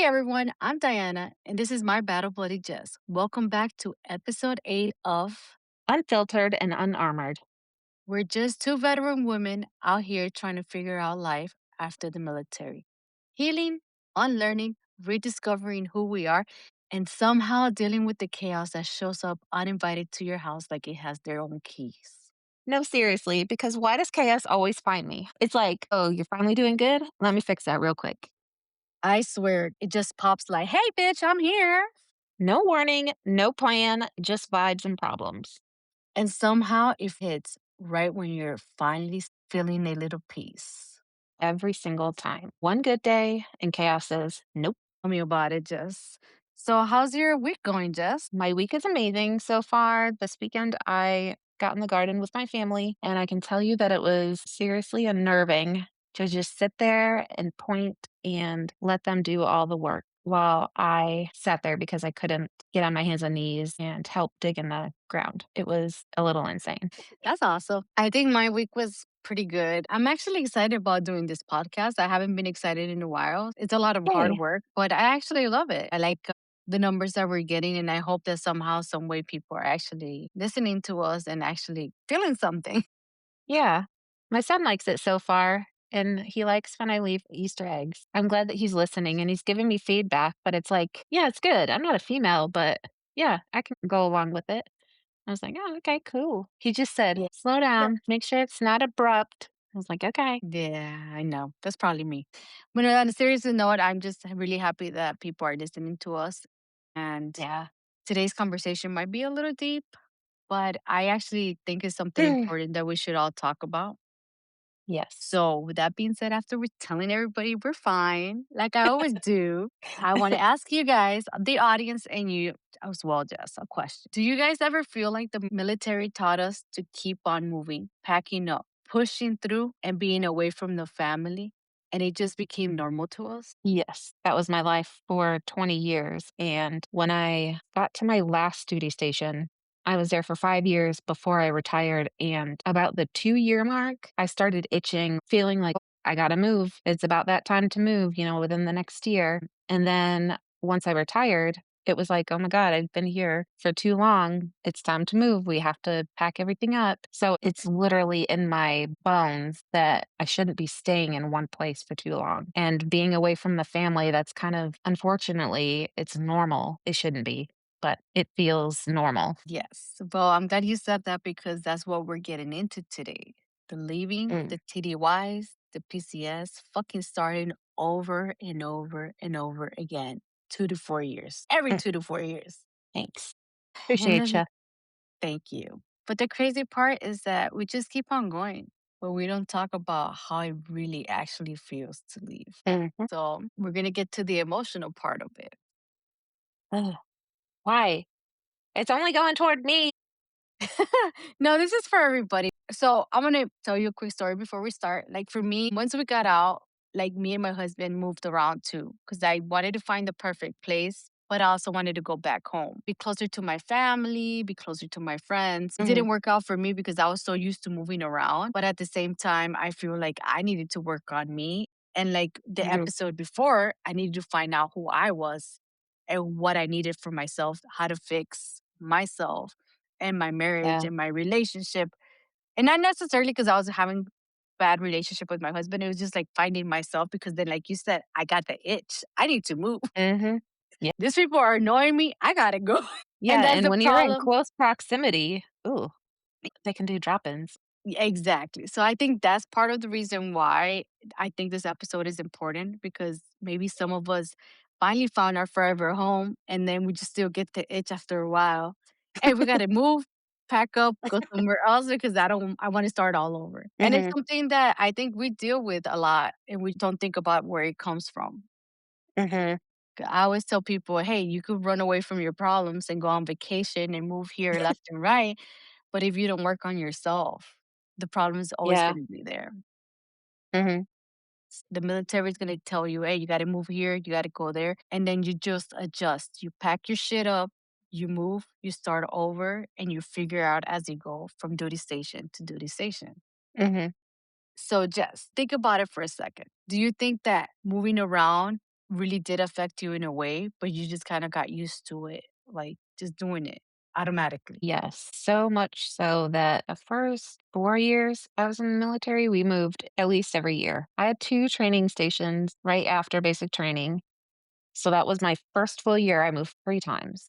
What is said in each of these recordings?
Hey everyone, I'm Diana, and this is my battle buddy Jess. Welcome back to episode 8 of Unfiltered and unarmored. We're Just Two Veteran Women Out Here Trying to Figure Out Life After the Military. Healing, unlearning, rediscovering who we are, and somehow dealing with the chaos that shows up uninvited to your house like it has their own keys. No, seriously, because why does chaos always find me? It's like, oh, you're finally doing good? Let me fix that real quick. I swear, it just pops like, hey bitch, I'm here. No warning, no plan, just vibes and problems. And somehow it hits right when you're finally feeling a little peace. Every single time. One good day and chaos says, nope. Tell me about it, Jess. So, how's your week going, Jess? My week is amazing so far. This weekend, I got in the garden with my family, and I can tell you that it was seriously unnerving to just sit there and point and let them do all the work while I sat there because I couldn't get on my hands and knees and help dig in the ground. It was a little insane. That's awesome. I think my week was pretty good. I'm actually excited about doing this podcast. I haven't been excited in a while. It's a lot of hard Hey, work, but I actually love it. I like the numbers that we're getting, and I hope that somehow, some way, people are actually listening to us and actually feeling something. yeah, my son likes it so far. And he likes when I leave Easter eggs. I'm glad that he's listening and he's giving me feedback, but it's like, yeah, it's good. I'm not a female, but yeah, I can go along with it. I was like, "Oh, okay, cool." He just said, Yeah. "Slow Yeah. down, make sure it's not abrupt." I was like, "Okay." Yeah, I know. That's probably me. But on a serious note, I'm just really happy that people are listening to us. And Yeah. today's conversation might be a little deep, but I actually think it's something important that we should all talk about. Yes. So, with that being said, after we're telling everybody we're fine, like I always do, I want to ask you guys, the audience, and you as well, Jess, a question. Do you guys ever feel like the military taught us to keep on moving, packing up, pushing through, and being away from the family? And it just became normal to us? Yes, that was my life for 20 years, and when I got to my last duty station, I was there for 5 years before I retired, and about the 2-year mark, I started itching, feeling like, "I gotta move. It's about that time to move, within the next year." And then once I retired, it was like, "Oh my god, I've been here for too long. It's time to move. We have to pack everything up." So, it's literally in my bones that I shouldn't be staying in one place for too long. And being away from the family, that's kind of unfortunately, it's normal. It shouldn't be, but it feels normal. Yes. Well, I'm glad you said that because that's what we're getting into today. The leaving, Mm, the TDYs, the PCS, fucking starting over and over and over again. 2 to 4 years. Every mm, 2 to 4 years. thanks. And Appreciate then you. thank you. But the crazy part is that we just keep on going, but we don't talk about how it really actually feels to leave. Mhm. So we're gonna get to the emotional part of it. Ugh, why? It's only going toward me. No, this is for everybody. So I'm gonna tell you a quick story before we start. Like for me, once we got out, like me and my husband moved around too, because I wanted to find the perfect place, but I also wanted to go back home, be closer to my family, be closer to my friends. It Mhm, didn't work out for me because I was so used to moving around. But at the same time, I feel like I needed to work on me. And like the mhm, episode before, I needed to find out who I was and what I needed for myself, how to fix myself and my marriage yeah, and my relationship. And not necessarily because I was having bad relationship with my husband. It was just like finding myself because then, like you said, I got the itch. I need to move. mhm. Yeah, These people are annoying me. I gotta go. And yeah, that's and the when you're in problem. close proximity, ooh, they can do drop-ins. Exactly. So I think that's part of the reason why I think this episode is important because maybe some of us finally found our forever home and then we just still get the itch after a while. Hey, we gotta move, pack up, go somewhere else because I want to start all over. And it's Mhm, something that I think we deal with a lot and we don't think about where it comes from. mhm, 'Cause I always tell people, hey, you could run away from your problems and go on vacation and move here left and right. But if you don't work on yourself, the problem is always yeah, gonna be there. mhm, The military is gonna tell you, "Hey, you gotta move here, you gotta go there," and then you just adjust. You pack your shit up, you move, you start over, and you figure out as you go from duty station to duty station. mhm. So, Jess, think about it for a second. Do you think that moving around really did affect you in a way, but you just kind of got used to it, like just doing it automatically. Yes, so much so that the first 4 years I was in the military, we moved at least every year. I had 2 training stations right after basic training, so that was my first full year, I moved 3 times.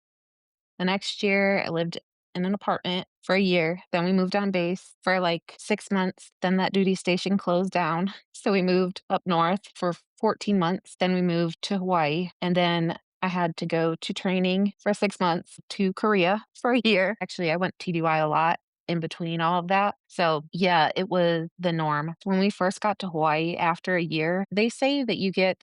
The next year, I lived in an apartment for a year. Then we moved on base for like 6 months. Then that duty station closed down. So we moved up north for 14 months. Then we moved to Hawaii. And then I had to go to training for 6 months to Korea for a year. Actually, I went TDY a lot in between all of that. So, yeah, it was the norm. When we first got to Hawaii after a year, they say that you get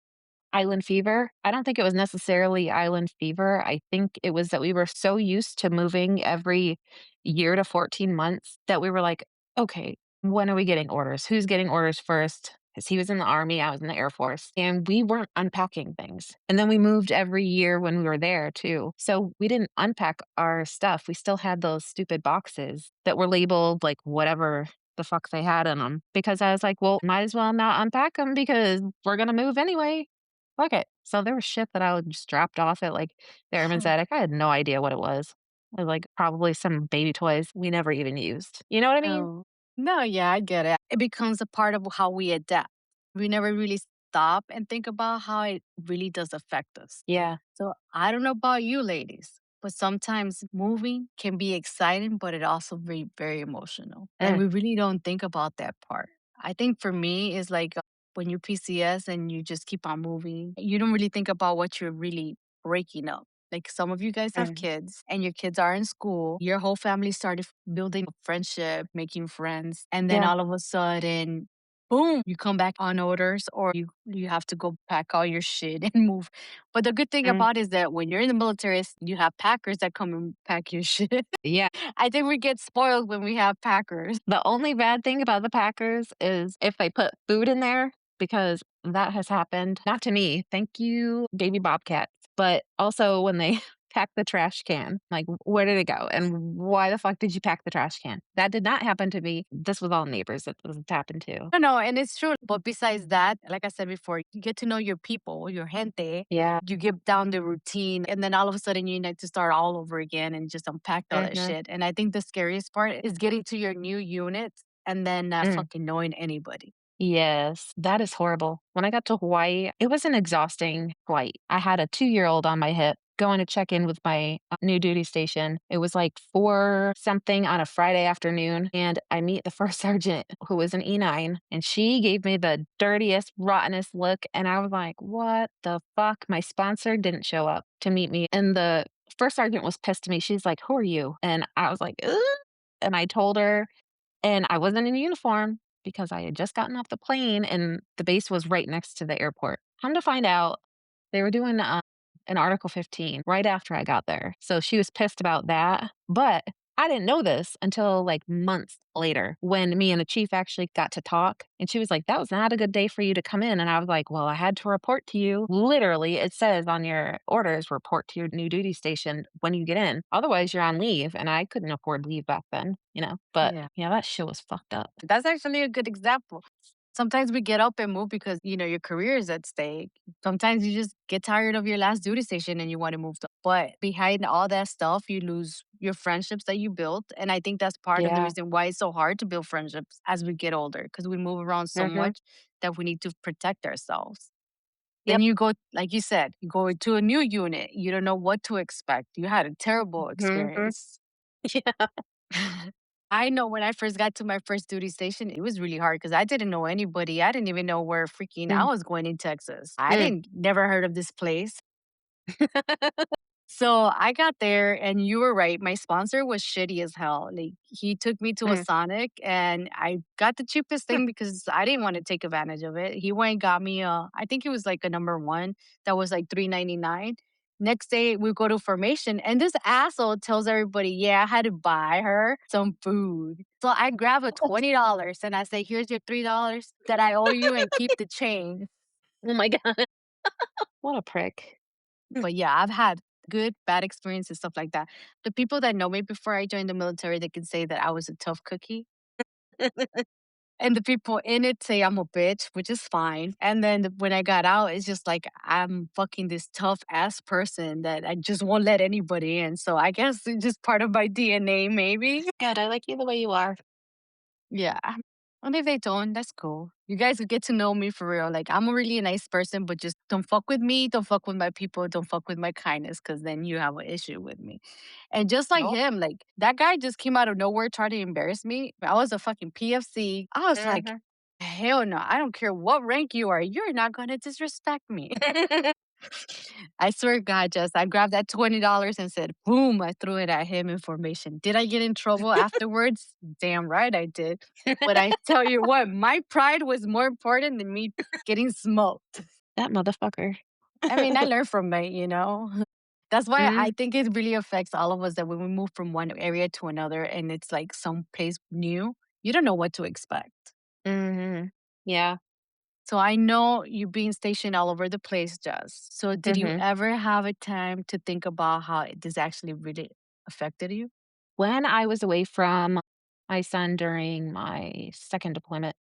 island fever. I don't think it was necessarily island fever. I think it was that we were so used to moving every year to 14 months that we were like, okay, when are we getting orders? Who's getting orders first? Because he was in the army, I was in the Air Force, and we weren't unpacking things. And then we moved every year when we were there too. So we didn't unpack our stuff. We still had those stupid boxes that were labeled like whatever the fuck they had in them because I was like, well, might as well not unpack them because we're going to move anyway. Fuck it. So there was shit that I would just dropped off at, like, the Airman's Attic. I had no idea what it was. It was, like, probably some baby toys we never even used. You know what I mean? Oh. No, yeah, I get it. It becomes a part of how we adapt. We never really stop and think about how it really does affect us. Yeah. So I don't know about you ladies, but sometimes moving can be exciting, but it also be very emotional. And Mm, we really don't think about that part. I think for me is like when you PCS and you just keep on moving, you don't really think about what you're really breaking up. Like some of you guys have mm. kids and your kids are in school, your whole family started building a friendship, making friends, and then Yeah. all of a sudden, boom, you come back on orders or you have to go pack all your shit and move. But the good thing Mm. about is that when you're in the military, you have packers that come and pack your shit. Yeah. I think we get spoiled when we have packers. The only bad thing about the Packers is if they put food in there, because that has happened. Not to me, thank you, baby bobcats, but also when they pack the trash can, like, where did it go? And why the fuck did you pack the trash can? That did not happen to me. This was all neighbors that this happened to. No, no, and it's true. But besides that, like I said before, you get to know your people, your gente. Yeah. You get down the routine, and then all of a sudden you need to start all over again and just unpack all that Mhm. shit. And I think the scariest part is getting to your new unit and then not Mm. fucking knowing anybody. Yes, that is horrible. When I got to Hawaii, it was an exhausting flight. I had a 2-year-old on my hip going to check in with my new duty station. It was like 4 something on a Friday afternoon, and I meet the first sergeant who was an E9, and she gave me the dirtiest, rottenest look, and I was like, "What the fuck?" My sponsor didn't show up to meet me, and the first sergeant was pissed at me. She's like, "Who are you?" And I was like, "Ugh." And I told her, and I wasn't in uniform because I had just gotten off the plane and the base was right next to the airport. Come to find out, they were doing an Article 15 right after I got there. So she was pissed about that. But I didn't know this until like months later when me and the chief actually got to talk. And she was like, "That was not a good day for you to come in." And I was like, "Well, I had to report to you. Literally, it says on your orders, report to your new duty station when you get in. Otherwise, you're on leave." And I couldn't afford leave back then, you know? But Yeah. yeah, that shit was fucked up. That's actually a good example. Sometimes we get up and move because, your career is at stake. Sometimes you just get tired of your last duty station and you want to move. But behind all that stuff, you lose your friendships that you built. And I think that's part of the Yeah. reason why it's so hard to build friendships as we get older because we move around so Mhm. much that we need to protect ourselves. Then Yep. you go, like you said, you go into a new unit. You don't know what to expect. You had a terrible Mhm. experience. Yeah. I know when I first got to my first duty station, it was really hard because I didn't know anybody. I didn't even know where freaking I Mm, was going in Texas. I mm. didn't never heard of this place. So I got there and you were right. My sponsor was shitty as hell. Like he took me to a Mm. Sonic and I got the cheapest thing because I didn't want to take advantage of it. He went and got me I think it was like a number one that was like $3.99. Next day we go to formation and this asshole tells everybody, yeah, I had to buy her some food. So I grab a $20 and I say, here's your $3 that I owe you and keep the change. Oh my god. What a prick. But yeah, I've had good, bad experiences, stuff like that. The people that know me before I joined the military, they can say that I was a tough cookie. And the people in it say I'm a bitch, which is fine. And then when I got out, it's just like I'm fucking this tough ass person that I just won't let anybody in. So I guess it's just part of my DNA, maybe. Good, I like you the way you are. Yeah. And if they don't, that's cool. You guys will get to know me for real. Like, I'm a really nice person, but just don't fuck with me. Don't fuck with my people. Don't fuck with my kindness, because then you have an issue with me. And just like Nope. him, like, that guy just came out of nowhere, tried to embarrass me. I was a fucking PFC. I was like, Mhm. hell no. I don't care what rank you are. You're not going to disrespect me. I swear to God, Jess, I grabbed that $20 and said, boom, I threw it at him in formation. Did I get in trouble afterwards? Damn right I did. But I tell you what, my pride was more important than me getting smoked. That motherfucker. I mean, I learned from it, you know? That's why I Mm, think it really affects all of us that when we move from one area to another and it's like some place new, you don't know what to expect. mhm. Yeah. So I know you being stationed all over the place, Jess. So did you Mhm. ever have a time to think about how this actually really affected you? When I was away from my son during my 2nd deployment,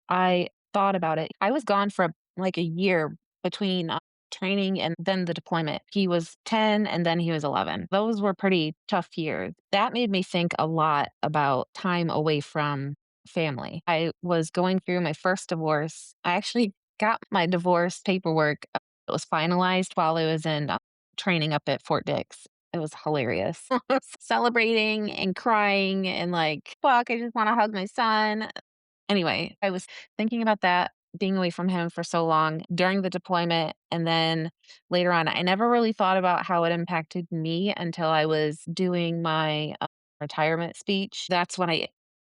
I thought about it. I was gone for, like, a year between, training and then the deployment. He was 10 and then he was 11. Those were pretty tough years. That made me think a lot about time away from family. I was going through my first divorce. I actually got my divorce paperwork, it was finalized while I was in, training up at Fort Dix. It was hilarious. Celebrating and crying and like, "Fuck, I just wanna hug my son." Anyway, I was thinking about that, being away from him for so long during the deployment, and then later on, I never really thought about how it impacted me until I was doing my, retirement speech. That's when I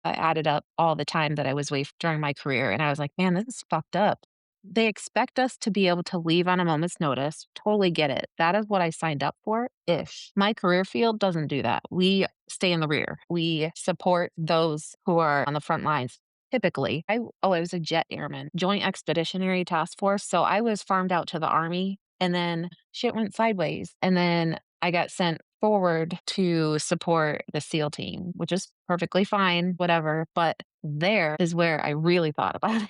added up all the time that I was away during my career, and I was like, "Man, this is fucked up." They expect us to be able to leave on a moment's notice. Totally get it. That is what I signed up for ish. My career field doesn't do that. We stay in the rear. We support those who are on the front lines. Typically, I was a jet airman, Joint Expeditionary Task Force. So I was farmed out to the Army and then shit went sideways. And then I got sent forward to support the SEAL team, which is perfectly fine, whatever. But there is where I really thought about it.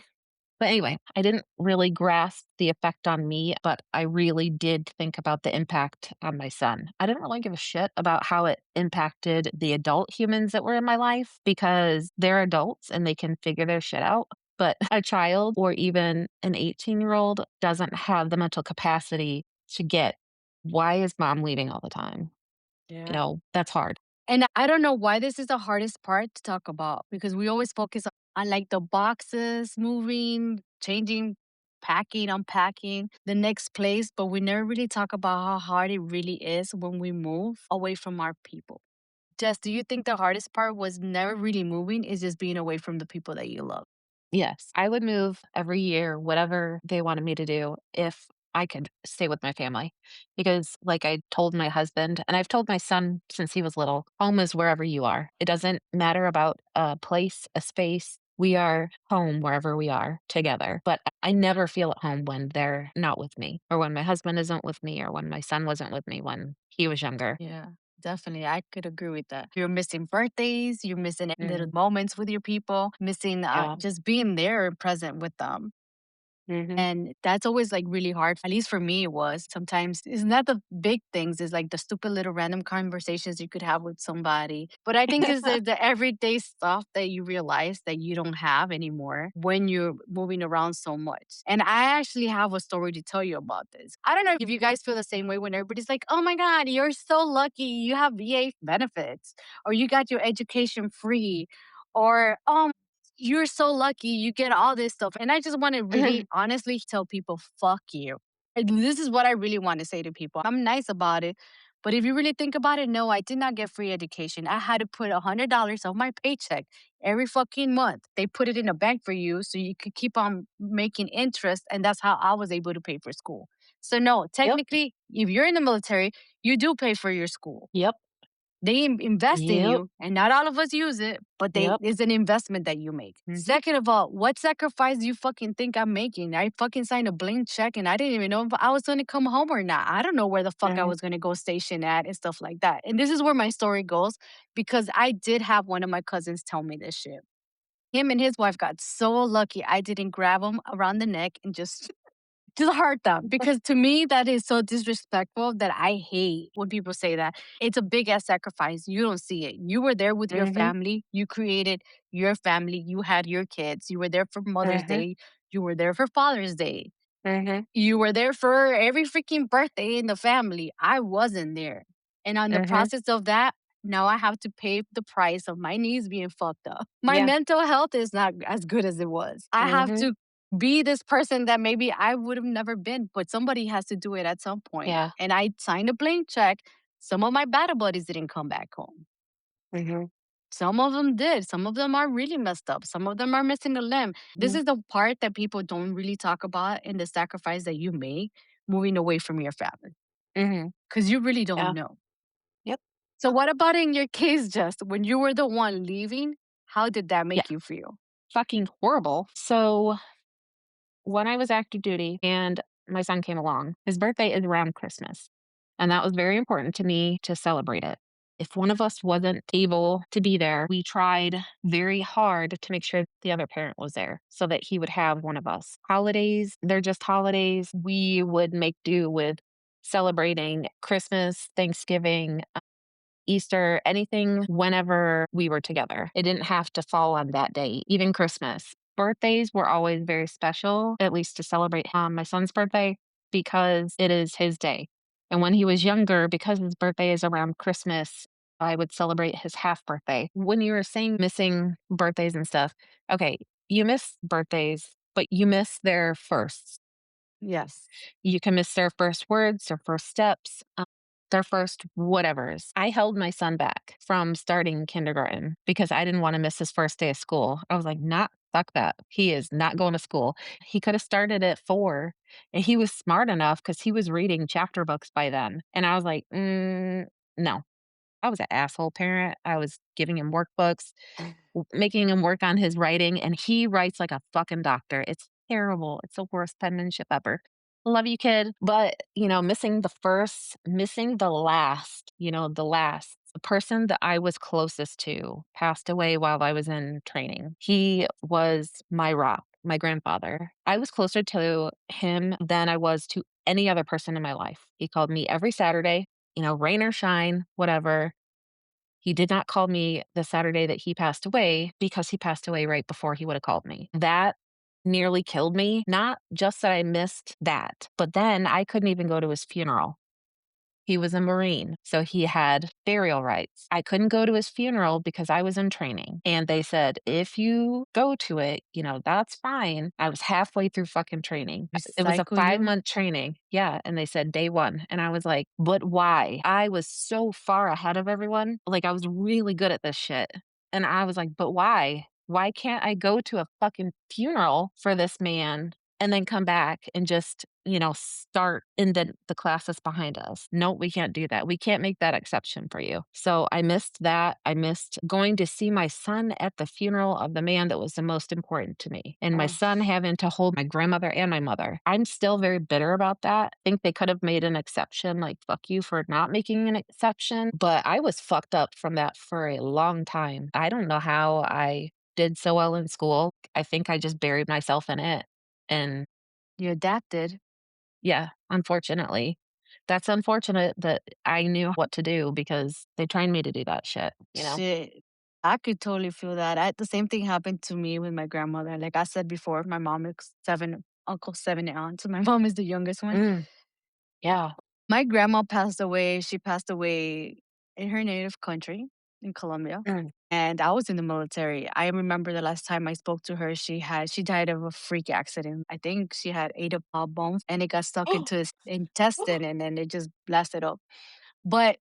But anyway, I didn't really grasp the effect on me, but I really did think about the impact on my son. I didn't really give a shit about how it impacted the adult humans that were in my life because they're adults and they can figure their shit out. But a child or even an 18-year-old doesn't have the mental capacity to get, why is mom leaving all the time? Yeah. That's hard. And I don't know why this is the hardest part to talk about because we always focus on like the boxes moving, changing, packing, unpacking, the next place, but we never really talk about how hard it really is when we move away from our people. Jess, do you think the hardest part was never really moving, is just being away from the people that you love? Yes, I would move every year, whatever they wanted me to do, if I could stay with my family. Because, like I told my husband, and I've told my son since he was little, home is wherever you are. It doesn't matter about a place, a space. We are home wherever we are together. But I never feel at home when they're not with me, or when my husband isn't with me, or when my son wasn't with me when he was younger. Yeah, definitely. I could agree with that. You're missing birthdays, you're missing little Mm, moments with your people, missing yeah. just being there and present with them. Hmm. And that's always like really hard. At least for me, it was. Sometimes it's not the big things, it's like the stupid little random conversations you could have with somebody. But I think it's the everyday stuff that you realize that you don't have anymore when you're moving around so much. And I actually have a story to tell you about this. I don't know if you guys feel the same way when everybody's like, oh my God, you're so lucky. You have VA benefits, or you got your education free, or you're so lucky you get all this stuff. And I just want to really honestly tell people, fuck you. And this is what I really want to say to people. I'm nice about it. But if you really think about it, no, I did not get free education. I had to put $100 of my paycheck every fucking month. They put it in a bank for you so you could keep on making interest. And that's how I was able to pay for school. So, no, Yep. technically, if you're in the military, you do pay for your school. Yep. They invest in Yep. you, and not all of us use it, but Yep. it's an investment that you make. Hmm. Second of all, what sacrifice do you fucking think I'm making? I fucking signed a blank check and I didn't even know if I was gonna come home or not. I don't know where the fuck I Hmm. was gonna go station at and stuff like that. And this is where my story goes because I did have one of my cousins tell me this shit. Him and his wife got so lucky I didn't grab him around the neck and just hurt them, because to me that is so disrespectful that I hate when people say that. It's a big ass sacrifice. You don't see it. You were there with your Mhm, family. You created your family. You had your kids. You were there for Mother's mhm, Day. You were there for Father's Day. mhm, You were there for every freaking birthday in the family. I wasn't there. And on the mhm, process of that, now I have to pay the price of my knees being fucked up. My yeah, mental health is not as good as it was. I have mhm, to be this person that maybe I would have never been, but somebody has to do it at some point. yeah, And I signed a blank check. Some of my battle buddies didn't come back home. mhm, Some of them did. Some of them are really messed up. Some of them are missing a limb. This mhm, is the part that people don't really talk about in the sacrifice that you make moving away from your family, mhm, because you really don't yeah, know. yep, So, what about in your case, just when you were the one leaving? How did that yeah, make you feel? fucking horrible. So, when I was active duty and my son came along, his birthday is around Christmas, and that was very important to me to celebrate it. If one of us wasn't able to be there, we tried very hard to make sure the other parent was there so that he would have one of us. Holidays, they're just holidays. We would make do with celebrating Christmas, Thanksgiving, Easter, anything whenever we were together. It didn't have to fall on that day, even Christmas. Birthdays were always very special, at least to celebrate my son's birthday, because it is his day. And when he was younger, because his birthday is around Christmas, I would celebrate his half birthday. When you were saying missing birthdays and stuff, okay, you miss birthdays, but you miss their firsts. Yes. You can miss their first words, their first steps, their first whatevers. I held my son back from starting kindergarten because I didn't want to miss his first day of school. I was like, nah, fuck that. He is not going to school. He could have started at 4 and he was smart enough because he was reading chapter books by then. And I was like, no, I was an asshole parent. I was giving him workbooks, making him work on his writing, and he writes like a fucking doctor. It's terrible. It's the worst penmanship ever. Love you, kid. But, missing the first, missing the last, the last. The person that I was closest to passed away while I was in training. He was my rock, my grandfather. I was closer to him than I was to any other person in my life. He called me every Saturday, rain or shine, whatever. He did not call me the Saturday that he passed away because he passed away right before he would have called me. That nearly killed me. Not just that I missed that, but then I couldn't even go to his funeral. He was a Marine, so he had burial rights. I couldn't go to his funeral because I was in training. And they said, if you go to it, that's fine. I was halfway through fucking training. It was a Recycle you? 5-month training. Yeah. And they said day one. And I was like, but why? I was so far ahead of everyone. Like, I was really good at this shit. And I was like, but why? Why can't I go to a fucking funeral for this man and then come back and just, start in the classes behind us? No, we can't do that. We can't make that exception for you. So I missed that. I missed going to see my son at the funeral of the man that was the most important to me. And my Oh, son having to hold my grandmother and my mother. I'm still very bitter about that. I think they could have made an exception, like, fuck you for not making an exception. But I was fucked up from that for a long time. I don't know how I did so well in school. I think I just buried myself in it. And you adapted. yeah, unfortunately. That's unfortunate that I knew what to do because they trained me to do that shit? Shit. I could totally feel that. The same thing happened to me with my grandmother. Like I said before, my mom is seven, uncle seven and on. So my mom is the youngest one. Mm, yeah. My grandma passed away. She passed away in her native country in Colombia. Mm. And I was in the military. I remember the last time I spoke to her, she died of a freak accident. I think she had ate up bones and it got stuck into his intestine and then it just blasted up. But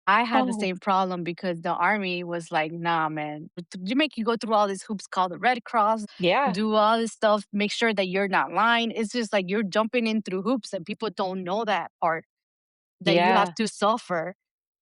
I had the Oh, same problem because the army was like, nah, man, you make you go through all these hoops called the Red Cross, yeah, do all this stuff, make sure that you're not lying. It's just like you're jumping in through hoops and people don't know that part that you have yeah. to suffer.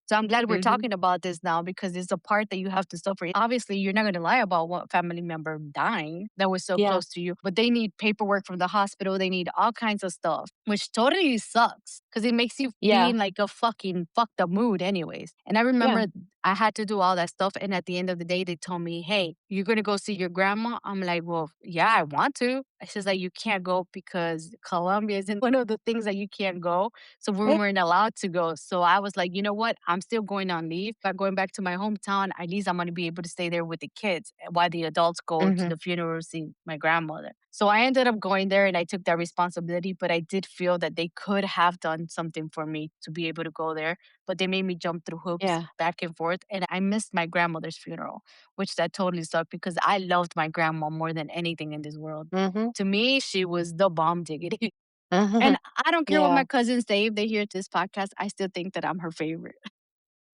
So I'm glad we're Mhm. talking about this now because it's a part that you have to suffer. Obviously, you're not going to lie about one family member dying that was so Yeah, close to you, but they need paperwork from the hospital. They need all kinds of stuff, which totally sucks. because it makes you be Yeah. in like a fucking fucked up mood anyways. And I Yeah. remember I had to do all that stuff. And at the end of the day, they told me, hey, you're going to go see your grandma. I'm like, well, yeah, I want to. It's just like, you can't go because Colombia isn't one of the things that you can't go. So we Yeah. weren't allowed to go. So I was like, you know what? I'm still going on leave. But going back to my hometown, at least I'm going to be able to stay there with the kids while the adults go to Mhm. the funeral to see my grandmother. So I ended up going there and I took that responsibility. But I did feel that they could have done something for me to be able to go there. But they made me jump through hoops Yeah. back and forth. And I missed my grandmother's funeral, which that totally sucked because I loved my grandma more than anything in this world. Mhm. To me, she was the bomb diggity. Mhm. And I don't care what my Yeah. cousins say, if they hear this podcast, I still think that I'm her favorite.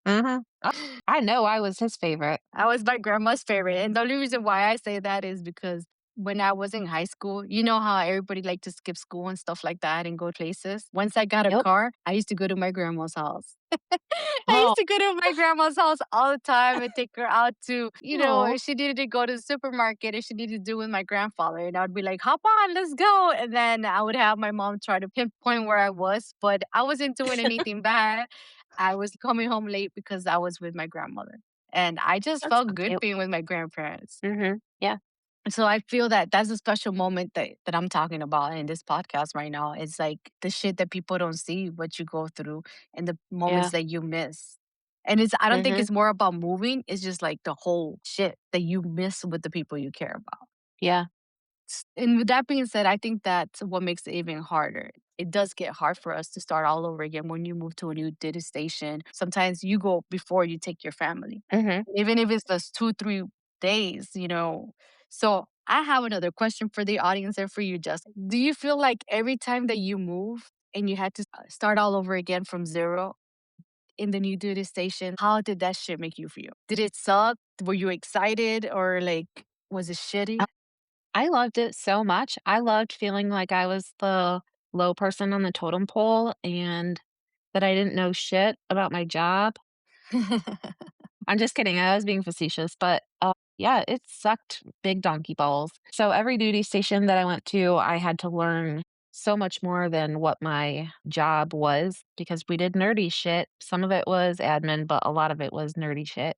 Mhm. I know I was his favorite. I was my grandma's favorite. And the only reason why I say that is because when I was in high school, you know how everybody liked to skip school and stuff like that and go places? Once I got a Yep. car, I used to go to my grandma's house. I Oh. used to go to my grandma's house all the time and take her out to, Aw. if she needed to go to the supermarket and she needed to do with my grandfather. And I would be like, hop on, let's go. And then I would have my mom try to pinpoint where I was, but I wasn't doing anything bad. I was coming home late because I was with my grandmother. And I just That's felt so good cute. being with my grandparents. Mhm. Yeah. So I feel that that's a special moment that I'm talking about in this podcast right now. It's like the shit that people don't see, what you go through, and the moments Yeah. that you miss. And I don't think Mhm. it's more about moving. It's just like the whole shit that you miss with the people you care about. Yeah. And with that being said, I think that's what makes it even harder. It does get hard for us to start all over again when you move to a new duty station. Sometimes you go before you take your family, Mhm. even if it's just 2, 3 days. So I have another question for the audience and for you, Justin. Do you feel like every time that you move and you had to start all over again from zero in the new duty station, how did that shit make you feel? Did it suck? Were you excited or like was it shitty? I loved it so much. I loved feeling like I was the low person on the totem pole and that I didn't know shit about my job. I'm just kidding. I was being facetious, but yeah, it sucked big donkey balls. So every duty station that I went to, I had to learn so much more than what my job was because we did nerdy shit. Some of it was admin, but a lot of it was nerdy shit.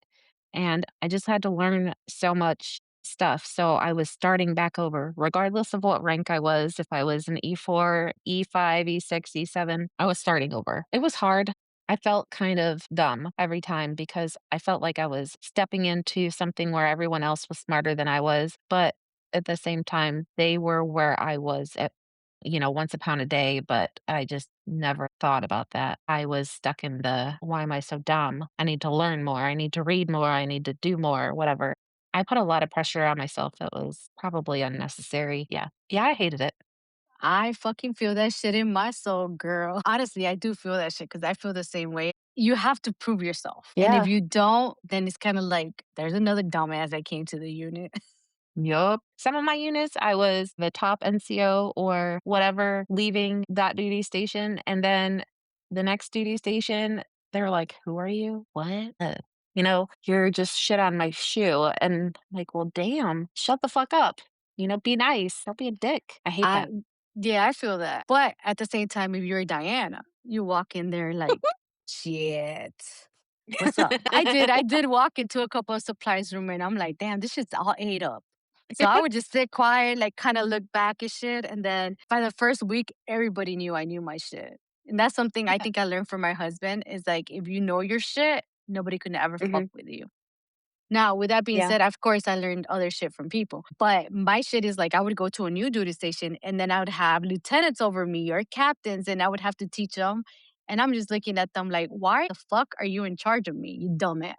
And I just had to learn so much stuff. So I was starting back over, regardless of what rank I was. If I was an E4, E5, E6, E7, I was starting over. It was hard. I felt kind of dumb every time because I felt like I was stepping into something where everyone else was smarter than I was. But at the same time, they were where I was at, once upon a day. But I just never thought about that. I was stuck in the why am I so dumb? I need to learn more. I need to read more. I need to do more, whatever. I put a lot of pressure on myself that was probably unnecessary. Yeah. Yeah, I hated it. I fucking feel that shit in my soul, girl. Honestly, I do feel that shit because I feel the same way. You have to prove yourself. And if Yeah. you don't, then it's kind of like there's another dumbass that came to the unit. Yup. Some of my units, I was the top NCO or whatever leaving that duty station. And then the next duty station, they're like, who are you? What? You're just shit on my shoe. And I'm like, well, damn, shut the fuck up. Be nice. Don't be a dick. I hate I that. Yeah, I feel that. But at the same time, if you're Diana, you walk in there like, shit. What's up? I did walk into a couple of supplies room and I'm like, damn, this shit's all ate up. So I would just sit quiet, like kind of look back and shit. And then by the first week, everybody knew I knew my shit. And that's something I Yeah. think I learned from my husband is like, if you know your shit, nobody can ever fuck Hmm. with you. Now, with that being Yeah. said, of course, I learned other shit from people. But my shit is like, I would go to a new duty station and then I would have lieutenants over me or captains and I would have to teach them. And I'm just looking at them like, why the fuck are you in charge of me, you dumbass?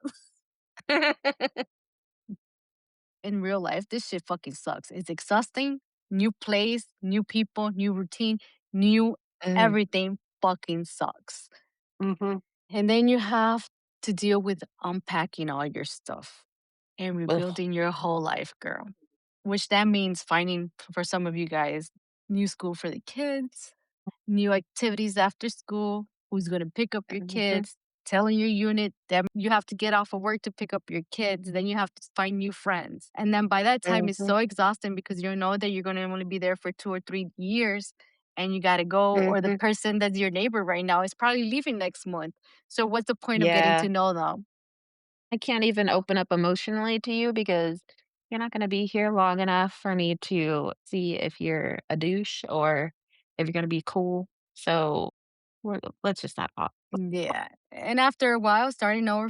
In real life, this shit fucking sucks. It's exhausting. New place, new people, new routine, new Mm, everything fucking sucks. mhm. And then you have to deal with unpacking all your stuff and Ugh. rebuilding your whole life, girl. Which that means finding, for some of you guys, new school for the kids, new activities after school, who's going to pick up your Mhm, kids, telling your unit that you have to get off of work to pick up your kids. Then you have to find new friends. And then by that time, it's mhm. so exhausting because you know that you're going to only be there for 2 or 3 years. and you got to go, or the Mhm. person that's your neighbor right now is probably leaving next month. So what's the point of getting Yeah. to know them? I can't even open up emotionally to you because you're not gonna be here long enough for me to see if you're a douche or if you're gonna be cool. So let's just not talk. Yeah. And after a while, starting over,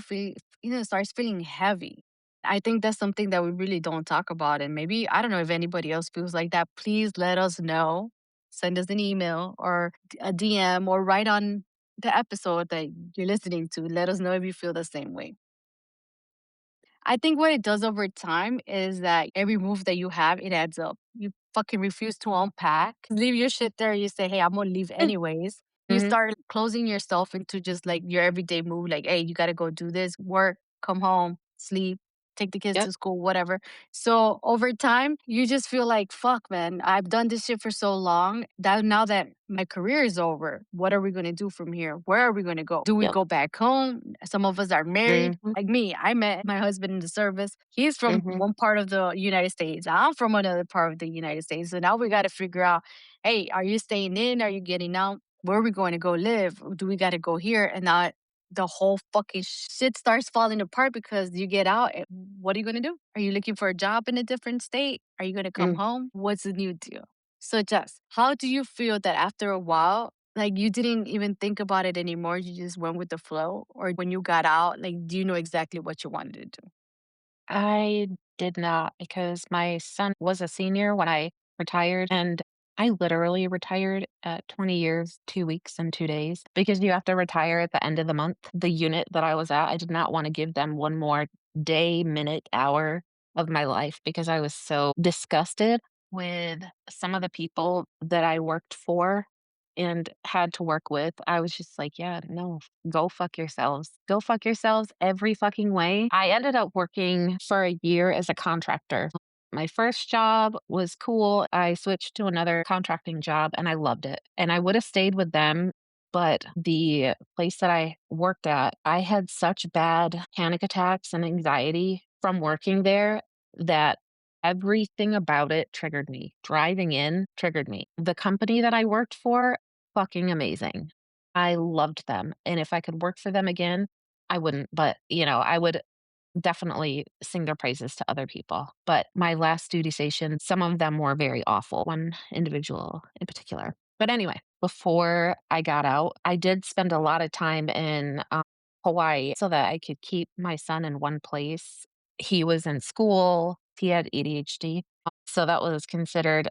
starts feeling heavy. I think that's something that we really don't talk about. And maybe, I don't know if anybody else feels like that. Please let us know. Send us an email or a DM or write on the episode that you're listening to. Let us know if you feel the same way. I think what it does over time is that every move that you have, it adds up. You fucking refuse to unpack, leave your shit there. You say, hey, I'm gonna leave anyways. You Mhm. start closing yourself into just like your everyday move, like, hey, you gotta go do this, work, come home, sleep, take the kids Yep. to school, whatever. So over time, you just feel like, fuck, man, I've done this shit for so long that now that my career is over, what are we gonna do from here? Where are we gonna go? Do we Yep. go back home? Some of us are married. Mhm. Like me, I met my husband in the service. He's from Mhm. one part of the United States. I'm from another part of the United States. So now we got to figure out, hey, are you staying in? Are you getting out? Where are we going to go live? Do we got to go here? And now the whole fucking shit starts falling apart because you get out. What are you going to do? Are you looking for a job in a different state? Are you going to come Mm. home? What's the new deal? So, Jess, how do you feel that after a while, like you didn't even think about it anymore, you just went with the flow? Or when you got out, like, do you know exactly what you wanted to do? I did not because my son was a senior when I retired, and I literally retired at 20 years, 2 weeks, and 2 days because you have to retire at the end of the month. The unit that I was at, I did not wanna give them one more day, minute, hour of my life because I was so disgusted with some of the people that I worked for and had to work with. I was just like, "Yeah, no, go fuck yourselves. Go fuck yourselves every fucking way." I ended up working for a year as a contractor. My first job was cool. I switched to another contracting job and I loved it. And I would have stayed with them, but the place that I worked at, I had such bad panic attacks and anxiety from working there that everything about it triggered me. Driving in triggered me. The company that I worked for, fucking amazing. I loved them, and if I could work for them again, I wouldn't, but, I would definitely sing their praises to other people. But my last duty station, some of them were very awful, one individual in particular. But anyway, before I got out, I did spend a lot of time in, Hawaii so that I could keep my son in one place. He was in school, he had ADHD, so that was considered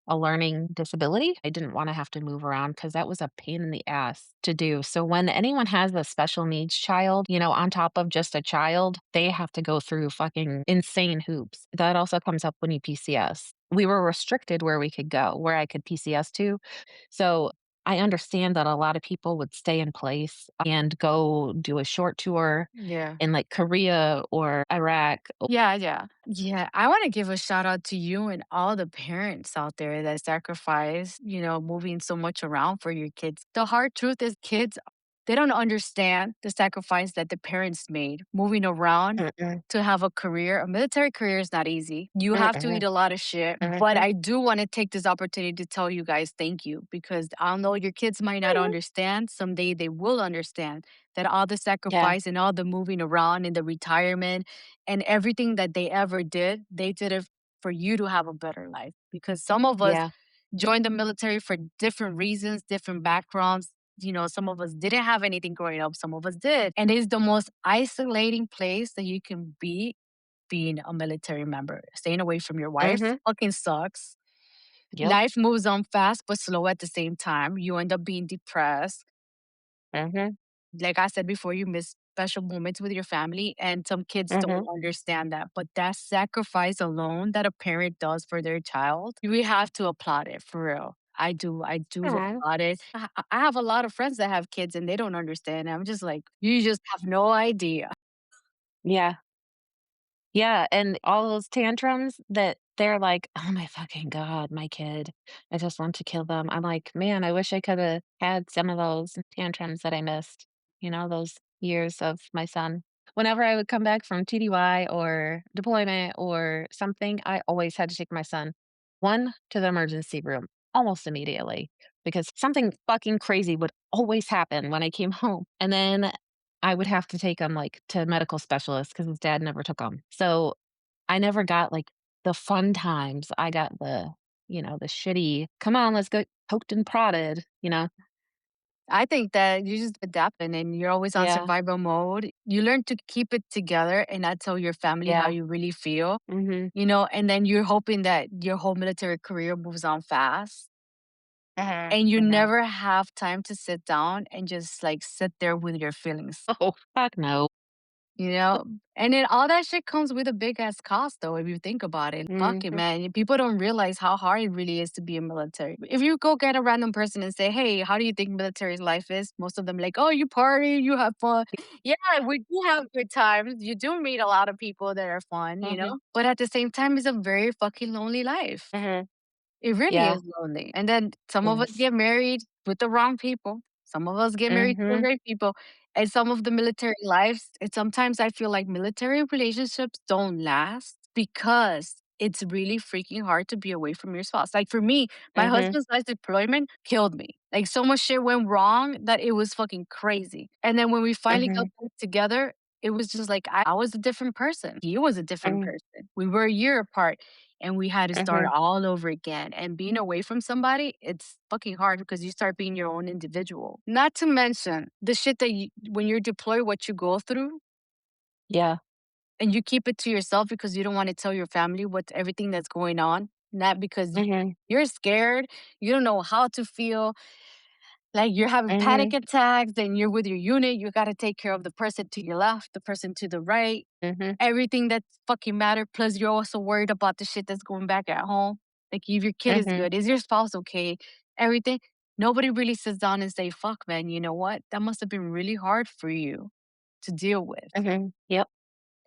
a learning disability. I didn't wanna have to move around because that was a pain in the ass to do. So when anyone has a special needs child, on top of just a child, they have to go through fucking insane hoops. That also comes up when you PCS. We were restricted where we could go, where I could PCS to. So I understand that a lot of people would stay in place and go do a short tour Yeah. in, like, Korea or Iraq. Yeah, yeah. Yeah, I wanna give a shout out to you and all the parents out there that sacrifice, moving so much around for your kids. The hard truth is kids, they don't understand the sacrifice that the parents made moving around Mm-mm, to have a career. A military career is not easy. You have to eat mm-mm, a lot of shit, but mhm, I do wanna take this opportunity to tell you guys thank you because I know your kids might not mhm. understand. Someday they will understand that all the Yeah, sacrifice and all the moving around and the retirement and everything that they did it for you to have a better life. Because some of us yeah. joined the military for different reasons, different backgrounds. Some of us didn't have anything growing up, some of us did. And it's the most isolating place that you can be being a military member. Staying away from your wife Mhm. fucking sucks. Yep. Life moves on fast but slow at the same time. You end up being depressed. Mhm. Like I said before, you miss special moments with your family, and some kids don't Mhm. understand that. But that sacrifice alone that a parent does for their child, we have to applaud it for real. I do Aw. applaud it. I have a lot of friends that have kids and they don't understand. I'm just like, you just have no idea. Yeah. Yeah, and all those tantrums that they're like, "Oh my fucking god, my kid. I just want to kill them." I'm like, "Man, I wish I coulda had some of those tantrums that I missed, those years of my son." Whenever I would come back from TDY or deployment or something, I always had to take my son, 1, to the emergency room. almost immediately because something fucking crazy would always happen when I came home. And then I would have to take him like to medical specialists because his dad never took him. So I never got like the fun times. I got the shitty, come on, let's go poked and prodded. I think that you just adapt and you're always on Yeah. survival mode. You learn to keep it together and not tell your family how Yeah. you really feel, Mhm. and then you're hoping that your whole military career moves on fast. Mhm. And you Mhm. never have time to sit down and just like sit there with your feelings. Oh, fuck no. You know? And then all that shit comes with a big ass cost though, if you think about it. Fuck it, Mhm. man. People don't realize how hard it really is to be a military. If you go get a random person and say, "Hey, how do you think military life is?" Most of them like, "Oh, you party, you have fun." Yeah, we do have good times. You do meet a lot of people that are fun, Mhm. But at the same time, it's a very fucking lonely life. Mhm. It really Yeah. is lonely. And then some of us Yes. get married with the wrong people. Some of us get married to the Mhm. right people. And some of the military lives, and sometimes I feel like military relationships don't last because it's really freaking hard to be away from your spouse. Like for me, my Mhm. husband's last deployment killed me. Like so much shit went wrong that it was fucking crazy. And then when we finally got Mhm. back together, it was just like I was a different person. He was a different Mhm. person. We were a year apart and we had to start Mhm. all over again. And being away from somebody, it's fucking hard because you start being your own individual. Not to mention the shit that when you're deployed, what you go through, Yeah. and you keep it to yourself because you don't want to tell your family what everything that's going on. Not because Mhm. you're scared, you don't know how to feel, like you're having panic Mhm. attacks, then you're with your unit, you got to take care of the person to your left, the person to the right, Mhm. everything that's fucking matter. Plus, you're also worried about the shit that's going back at home. Like, if your kid is Mhm. good, is your spouse okay? Everything. Nobody really sits down and say, "Fuck, man, you know what? That must have been really hard for you to deal with." Mhm. Yep.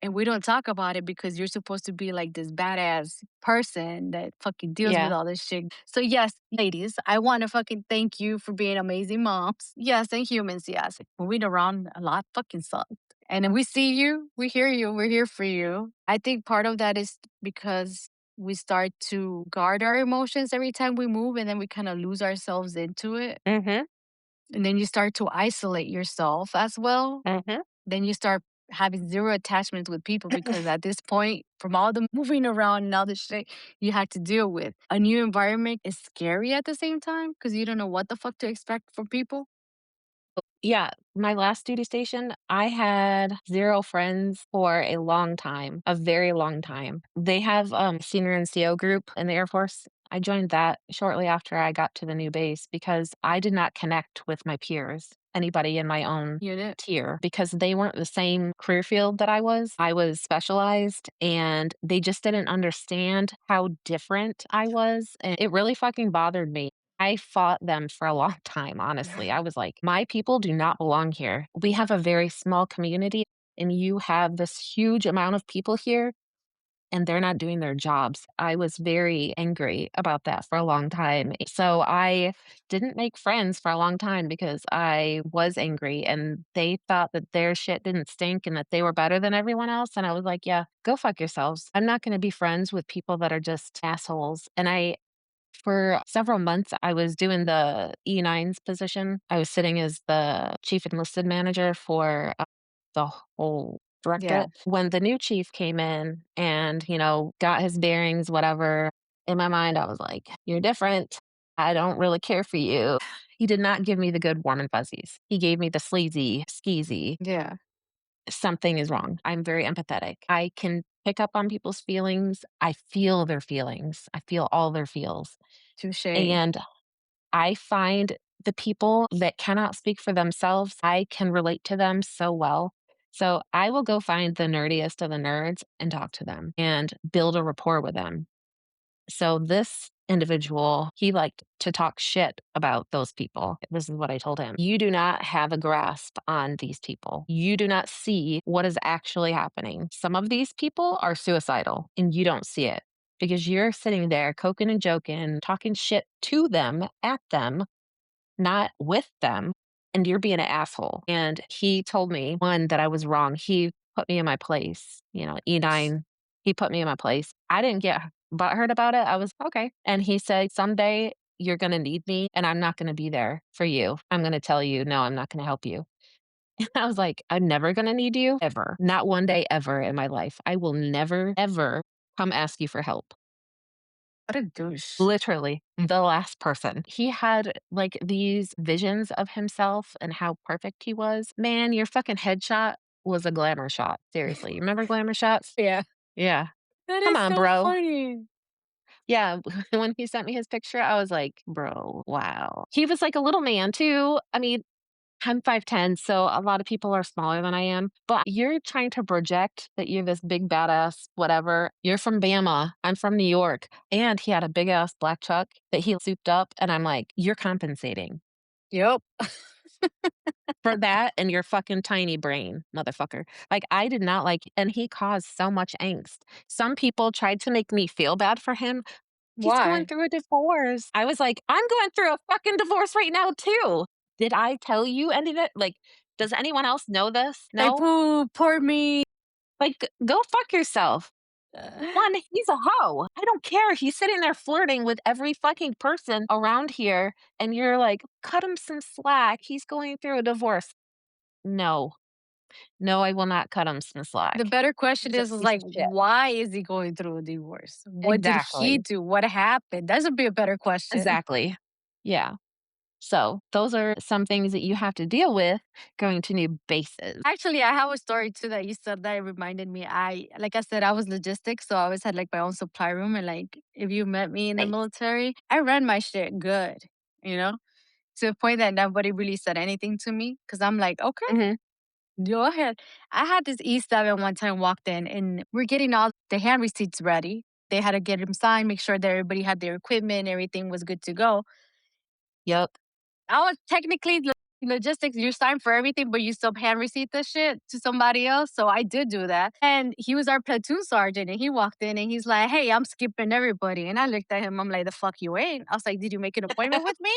And we don't talk about it because you're supposed to be like this badass person that fucking deals with Yeah. all this shit. So yes, ladies, I want to fucking thank you for being amazing moms. Yes, and humans, yes. Moving around a lot fucking sucks. And then we see you, we hear you, we're here for you. I think part of that is because we start to guard our emotions every time we move and then we kind of lose ourselves into it. Mhm. And then you start to isolate yourself as well, Mhm. then you start having zero attachments with people because at this point, from all the moving around and all the shit you had to deal with, a new environment is scary at the same time because you don't know what the fuck to expect from people. Yeah, my last duty station, I had 0 friends for a long time, a very long time. They have, senior NCO group in the Air Force. I joined that shortly after I got to the new base because I did not connect with my peers, anybody in my own Unit. tier, because they weren't the same career field that I was. I was specialized, and they just didn't understand how different I was, and it really fucking bothered me. I fought them for a long time, honestly. I was like, "My people do not belong here. We have a very small community, and you have this huge amount of people here, and they're not doing their jobs." I was very angry about that for a long time. So I didn't make friends for a long time because I was angry, and they thought that their shit didn't stink and that they were better than everyone else. And I was like, "Yeah, go fuck yourselves. I'm not going to be friends with people that are just assholes." And for several months, I was doing the E9's position. I was sitting as the chief enlisted manager for the whole Yeah, directorate. When the new chief came in and, got his bearings, whatever, in my mind, I was like, "You're different. I don't really care for you." He did not give me the good warm and fuzzies. He gave me the sleazy, skeezy, yeah, something is wrong. I'm very empathetic. I can pick up on people's feelings. I feel their feelings. I feel all their feels. touche. And I find the people that cannot speak for themselves, I can relate to them so well. So I will go find the nerdiest of the nerds and talk to them and build a rapport with them. So this individual, he liked to talk shit about those people. This is what I told him. "You do not have a grasp on these people. You do not see what is actually happening. Some of these people are suicidal and you don't see it because you're sitting there coking and joking, talking shit to them, at them, not with them, and you're being an asshole." And he told me, one, that I was wrong. He put me in my place, E9, he put me in my place. I didn't get butthurt about it. I was okay. And he said, "Someday you're gonna need me and I'm not gonna be there for you. I'm gonna tell you, no, I'm not gonna help you. And I was like, I'm never gonna need you ever. Not one day ever in my life. I will never, ever come ask you for help. What a douche. Literally, the last person. He had, like, these visions of himself and how perfect he was. Man, your fucking headshot was a glamour shot. Seriously. You remember glamour shots? Yeah. Yeah. That Come is on, so bro. funny. Yeah, when he sent me his picture, I was like, "Bro, wow." He was like a little man too. I mean, I'm 5'10", so a lot of people are smaller than I am, but you're trying to project that you're this big badass whatever. You're from Bama, I'm from New York, and he had a big ass black truck that he souped up, and I'm like, "You're compensating Yep. for that and your fucking tiny brain, motherfucker." Like, I did not like and he caused so much angst. Some people tried to make me feel bad for him. He's going Why? through a divorce. I was like, "I'm going through a fucking divorce right now too. Did I tell you any of it? Like, does anyone else know this? Like, No? poo, poor me. Like, go fuck yourself." One, he's a hoe. I don't care. He's sitting there flirting with every fucking person around here, and you're like, "Cut him some slack. He's going through a divorce." No. No, I will not cut him some The slack. better question He's a is piece like, of shit. why is he going through a divorce? What did he Exactly. do? What happened? That should be a better question. Exactly. Yeah. So, those are some things that you have to deal with going to new bases. Actually, I have a story too that you said that it reminded me. Like I said, I was logistics, so I always had like my own supply room. And like, if you met me in the Nice. military, I ran my shit good, you know, to the point that nobody really said anything to me because I'm like, okay, Mhm. go ahead. I had this E7 one time walked in and we're getting all the hand receipts ready. They had to get them signed, make sure that everybody had their equipment, everything was good to go. Yep. I was technically logistics. You sign for everything, but you still hand receipt the shit to somebody else. So I did do that. And he was our platoon sergeant, and he walked in and he's like, "Hey, I'm skipping everybody." And I looked at him. I'm like, "The fuck you ain't." I was like, "Did you make an appointment with me?"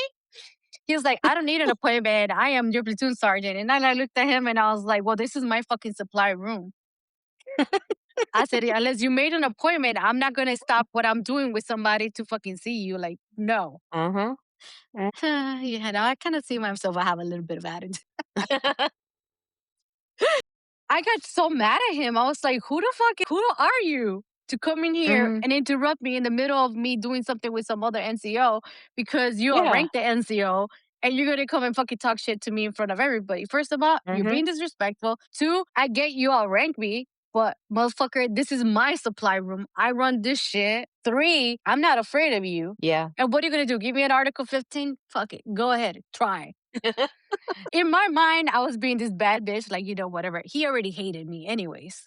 He was like, "I don't need an appointment. I am your platoon sergeant." And then I looked at him and I was like, "Well, this is my fucking supply room." I said, "Unless you made an appointment, I'm not gonna stop what I'm doing with somebody to fucking see you." Like, no. Mhm. Mm. Yeah, now I kind of see myself. I have a little bit of attitude. I got so mad at him. I was like, who are you to come in here Mhm. and interrupt me in the middle of me doing something with some other NCO because you Yeah. outrank the NCO and you're gonna come and fucking talk shit to me in front of everybody. First of all, you're Mhm. being disrespectful. Two, I get you outrank me, but motherfucker, this is my supply room. I run this shit. Three, I'm not afraid of you. Yeah. And what are you gonna do? Give me an Article 15? Fuck it. Go ahead. Try. In my mind, I was being this bad bitch, like, whatever. He already hated me anyways.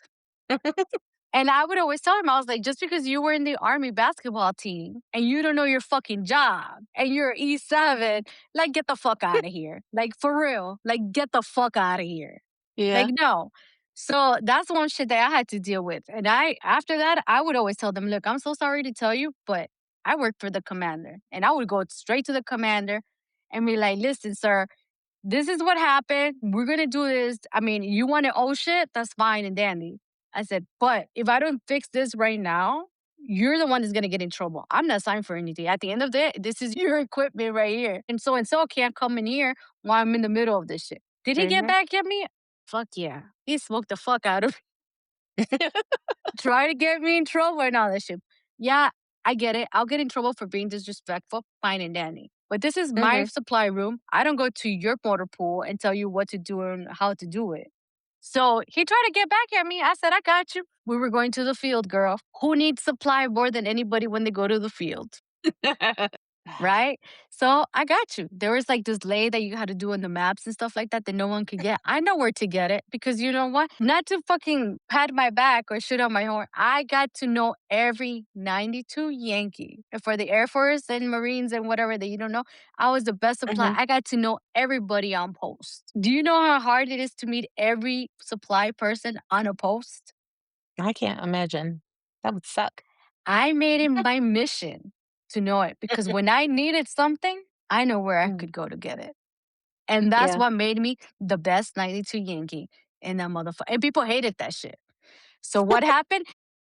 And I would always tell him, I was like, just because you were in the army basketball team and you don't know your fucking job and you're E7, like, get the fuck out of here. Like, for real. Like, get the fuck out of here. Like, Yeah. no. So that's one shit that I had to deal with. And after that, I would always tell them, look, I'm so sorry to tell you, but I work for the commander. And I would go straight to the commander and be like, listen, sir, this is what happened. We're gonna do this. I mean, you want to owe shit? That's fine and dandy. I said, but if I don't fix this right now, you're the one that's gonna get in trouble. I'm not signed for anything. At the end of the day, this is your equipment right here. And so can't come in here while I'm in the middle of this shit. Did he get Mhm. back at me? Fuck yeah. He smoked the fuck out of try to get me in trouble and all that shit. Yeah, I get it. I'll get in trouble for being disrespectful, fine and dandy. But this is my Mhm. supply room. I don't go to your motor pool and tell you what to do and how to do it. So he tried to get back at me. I said, I got you. We were going to the field, girl. Who needs supply more than anybody when they go to the field? Right? So I got you. There was like this lay that you had to do in the maps and stuff like that no one could get. I know where to get it because you know what? Not to fucking pat my back or shit on my horn. I got to know every 92 Yankee. And for the Air Force and Marines and whatever that you don't know, I was the best supply. Mhm. I got to know everybody on post. Do you know how hard it is to meet every supply person on a post? I can't imagine. That would suck. I made it my mission to know it because when I needed something, I know where I Mm. could go to get it. And that's Yeah. what made me the best 92 Yankee in that motherfucker. And people hated that shit. So what happened?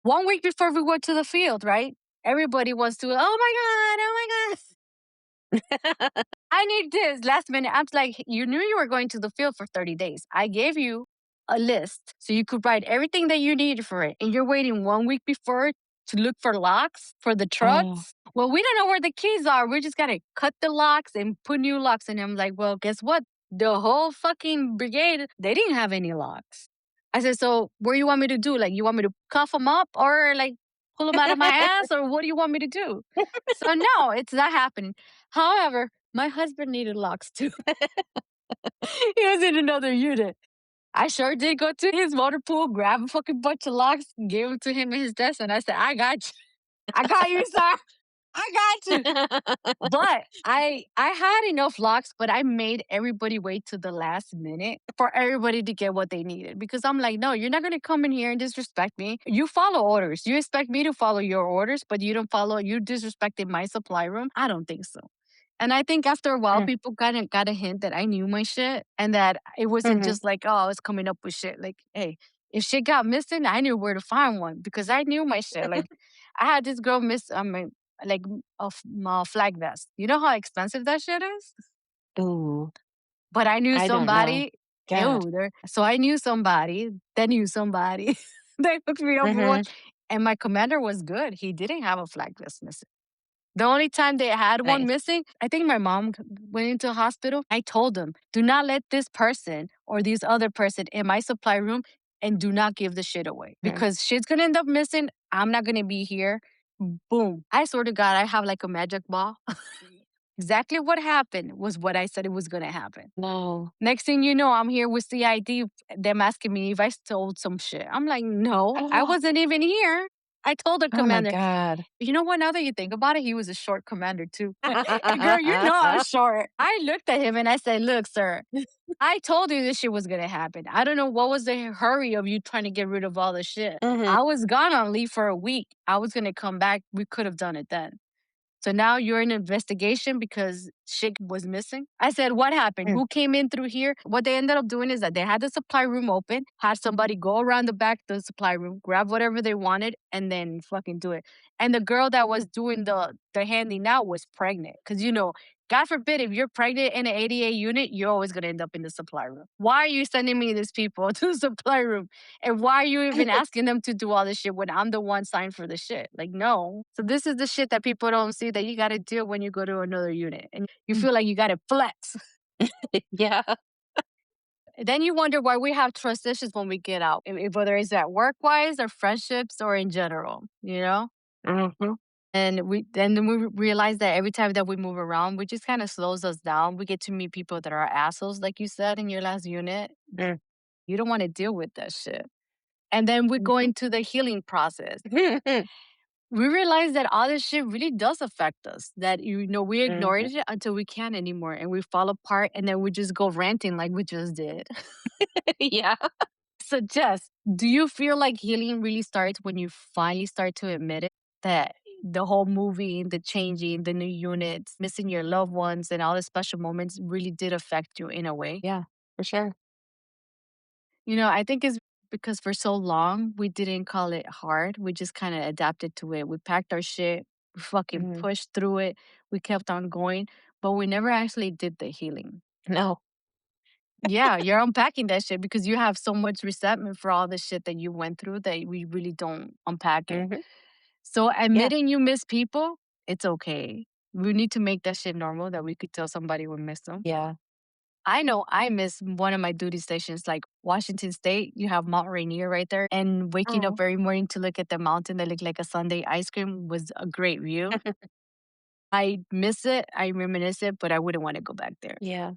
1 week before we went to the field, right? Everybody wants to, oh my God, oh my God. I need this last minute. I'm like, you knew you were going to the field for 30 days. I gave you a list so you could write everything that you needed for it. And you're waiting 1 week before to look for locks for the Oh. trucks. Well, we don't know where the keys are. We just got to cut the locks and put new locks. And I'm like, well, guess what? The whole fucking brigade, they didn't have any locks. I said, so what do you want me to do? Like, you want me to cuff them up or like pull them out of my ass or what do you want me to do? So no, it's not happening. However, my husband needed locks too. He was in another unit. I sure did go to his motor pool, grab a fucking bunch of locks, gave them to him in his desk, and I said, I got you. I got you, sir. I got you. But I had enough locks, but I made everybody wait to the last minute for everybody to get what they needed. Because I'm like, no, you're not gonna come in here and disrespect me. You follow orders. You expect me to follow your orders, but you don't follow, you disrespected my supply room. I don't think so. And I think after a while, Mm, people got a hint that I knew my shit and that it wasn't mhm. just like, oh, I was coming up with shit. Like, hey, if shit got missing, I knew where to find one because I knew my shit. Like, I had this girl miss, like my flag vest. You know how expensive that shit is? Ooh, But I knew I don't know. somebody. God. Ew, so I knew somebody that knew somebody that hooked me up with one. Mhm. And my commander was good. He didn't have a flag vest missing. The only time they had one Nice. missing, I think my mom went into the hospital. I told them, do not let this person or this other person in my supply room and do not give the shit away Mm. because shit's gonna end up missing. I'm not gonna be here. Boom. I swear to God, I have like a magic ball. Exactly what happened was what I said it was gonna happen. No. Next thing you know, I'm here with CID, them asking me if I stole some shit. I'm like, no, I Oh, wasn't even here. I told the oh my commander, god. you know what? Now that you think about it, he was a short commander too. And girl, you know I'm short. I looked at him and I said, look, sir, I told you this shit was gonna happen. I don't know what was the hurry of you trying to get rid of all the shit. Mhm. I was gone on leave for a week. I was gonna come back. We could have done it then. So now you're in investigation because shit was missing. I said, what happened? Mm. Who came in through here? What they ended up doing is that they had the supply room open, had somebody go around the back of the supply room, grab whatever they wanted, and then fucking do it. And the girl that was doing the handing out was pregnant. Cause God forbid if you're pregnant in an ADA unit, you're always gonna end up in the supply room. Why are you sending me these people to the supply room? And why are you even asking them to do all this shit when I'm the one signed for the shit? Like, no. So this is the shit that people don't see that you gotta deal when you go to another unit. And you Mm. feel like you gotta flex. Yeah. Then you wonder why we have trust issues when we get out, whether it's at work wise or friendships or in general, you know? Mhm. And we realize that every time that we move around, we just kind of slows us down. We get to meet people that are assholes, like you said in your last unit. Mm. You don't want to deal with that shit. And then we go Mhm. into the healing process. We realize that all this shit really does affect us. That we ignored Mhm. it until we can't anymore, and we fall apart, and then we just go ranting like we just did. Yeah. So, Jess, do you feel like healing really starts when you finally start to admit it? That the whole movie, the changing, the new units, missing your loved ones, and all the special moments really did affect you in a way? Yeah, for sure. I think it's because for so long we didn't call it hard. We just kind of adapted to it. We packed our shit, we fucking Mhm. pushed through it, we kept on going, but we never actually did the healing. No. Yeah, you're unpacking that shit because you have so much resentment for all the shit that you went through that we really don't unpack it. Mhm. So Yeah. admitting you miss people, it's okay. We need to make that shit normal that we could tell somebody we miss them. Yeah. I know I miss one of my duty stations, like Washington State. You have Mount Rainier right there. And waking up Oh. every morning to look at the mountain that looked like a Sunday ice cream was a great view. I miss it. I reminisce it, but I wouldn't want to go back there. Yeah.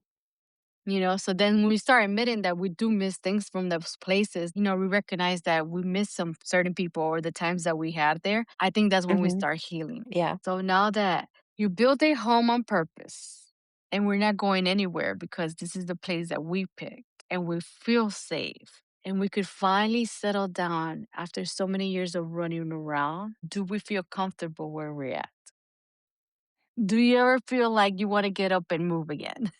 So then when we start admitting that we do miss things from those places, we recognize that we miss some certain people or the times that we had there. I think that's when we Mhm. start healing. Yeah. So now that you built a home on purpose and we're not going anywhere because this is the place that we picked and we feel safe and we could finally settle down after so many years of running around, do we feel comfortable where we're at? Do you ever feel like you want to get up and move again?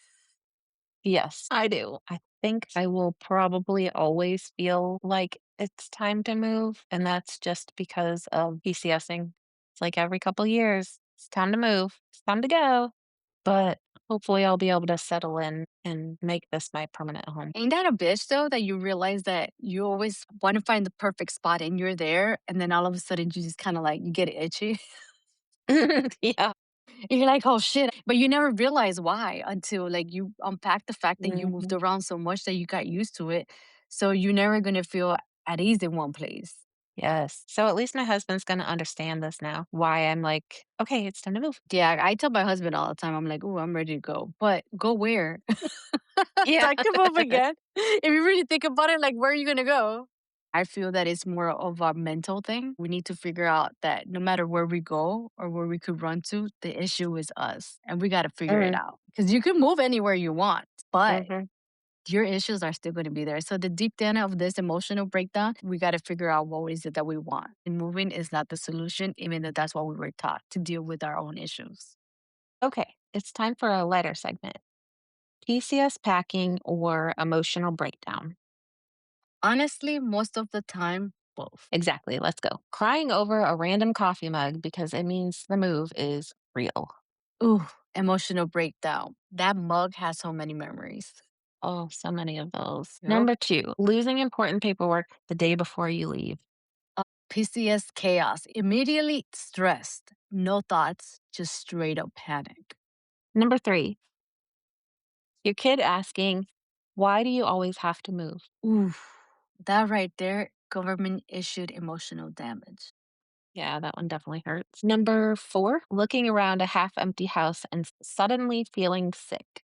Yes, I do. I think I will probably always feel like it's time to move, and that's just because of PCSing. It's like every couple years, it's time to move. It's time to go. but hopefully I'll be able to settle in and make this my permanent home. Ain't that a bitch though that you realize that you always want to find the perfect spot and you're there, and then all of a sudden you just kind of like you get itchy. Yeah. You're like, oh shit. But you never realize why until like you unpack the fact that you moved Mhm. around so much that you got used to it. So you're never gonna feel at ease in one place. Yes. So at least my husband's gonna understand this now, why I'm like, "Okay, it's time to move." Yeah, I tell my husband all the time, I'm like, oh, I'm ready to go. But go where? So Yeah. I can move again. If you really think about it, like, where are you gonna go? I feel that it's more of a mental thing. We need to figure out that no matter where we go or where we could run to, the issue is us. And we got to figure it Mhm, out. Because you can move anywhere you want, but mhm. your issues are still going to be there. So, the deep down of this emotional breakdown, we got to figure out what is it that we want. And moving is not the solution, even though that's what we were taught to deal with our own issues. Okay, it's time for a lighter segment. PCS packing or emotional breakdown? Honestly, most of the time, both. Exactly, let's go. Crying over a random coffee mug because it means the move is real. Ooh, emotional breakdown. That mug has so many memories. Oh, so many of those. Yep. Number 2, losing important paperwork the day before you leave. PCS chaos. Immediately stressed. No thoughts, just straight up panic. Number 3, your kid asking, "Why do you always have to move?" Ooh, that right there, government issued emotional damage. Yeah, that one definitely hurts. Number 4, looking around a half empty house and suddenly feeling sick.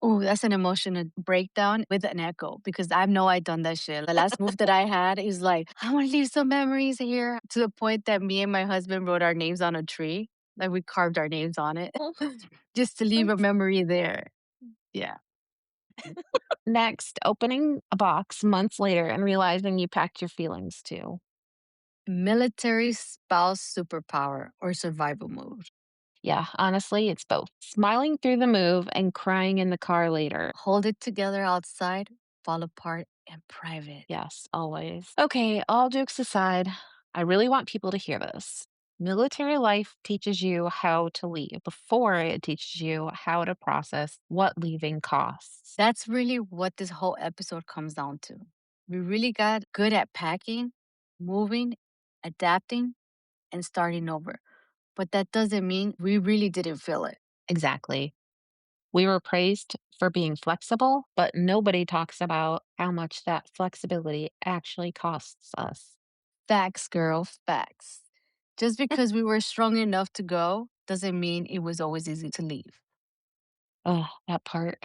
Oh, that's an emotional breakdown with an echo because I know I done that shit. The last move that I had is like, I want to leave some memories here to the point that me and my husband wrote our names on a tree. Like we carved our names on it Oh, just to leave I'm a memory there. Yeah. Next, opening a box months later and realizing you packed your feelings too. Military spouse superpower or survival mode. Yeah, honestly, it's both. Smiling through the move and crying in the car later. Hold it together outside, fall apart in private. Yes, always. Okay, all jokes aside, I really want people to hear this. Military life teaches you how to leave before it teaches you how to process what leaving costs. That's really what this whole episode comes down to. We really got good at packing, moving, adapting, and starting over. But that doesn't mean we really didn't feel it. Exactly. We were praised for being flexible, but nobody talks about how much that flexibility actually costs us. Facts, girl, facts. Just because we were strong enough to go doesn't mean it was always easy to leave. Oh, that part.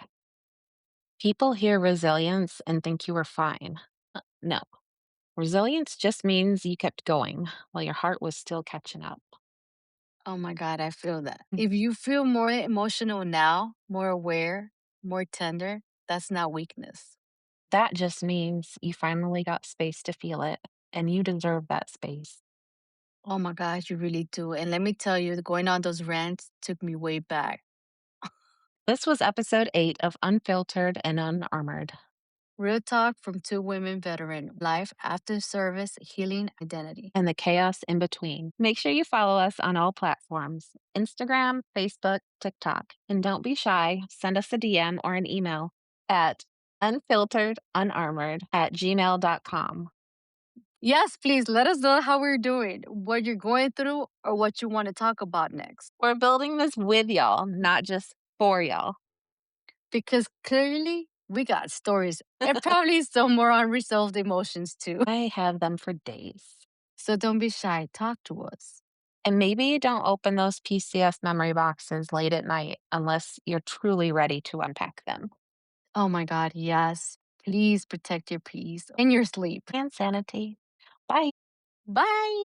People hear resilience and think you were fine. No, resilience just means you kept going while your heart was still catching up. Oh my God, I feel that. Mm. If you feel more emotional now, more aware, more tender, that's not weakness. That just means you finally got space to feel it, and you deserve that space. Oh my gosh, you really do. And let me tell you, going on those rants took me way back. This was episode 8 of Unfiltered and Unarmored. Real talk from two women veteran life after service, healing identity. And the chaos in between. Make sure you follow us on all platforms: Instagram, Facebook, TikTok. And don't be shy, send us a DM or an email at unfilteredunarmored@gmail.com. Yes, please let us know how we're doing, what you're going through, or what you want to talk about next. We're building this with y'all, not just for y'all. Because clearly we got stories and probably some more unresolved emotions too. I have them for days. So don't be shy, talk to us. And maybe don't open those PCS memory boxes late at night unless you're truly ready to unpack them. Oh my God, yes. Please protect your peace and your sleep. And sanity. Bye. Bye.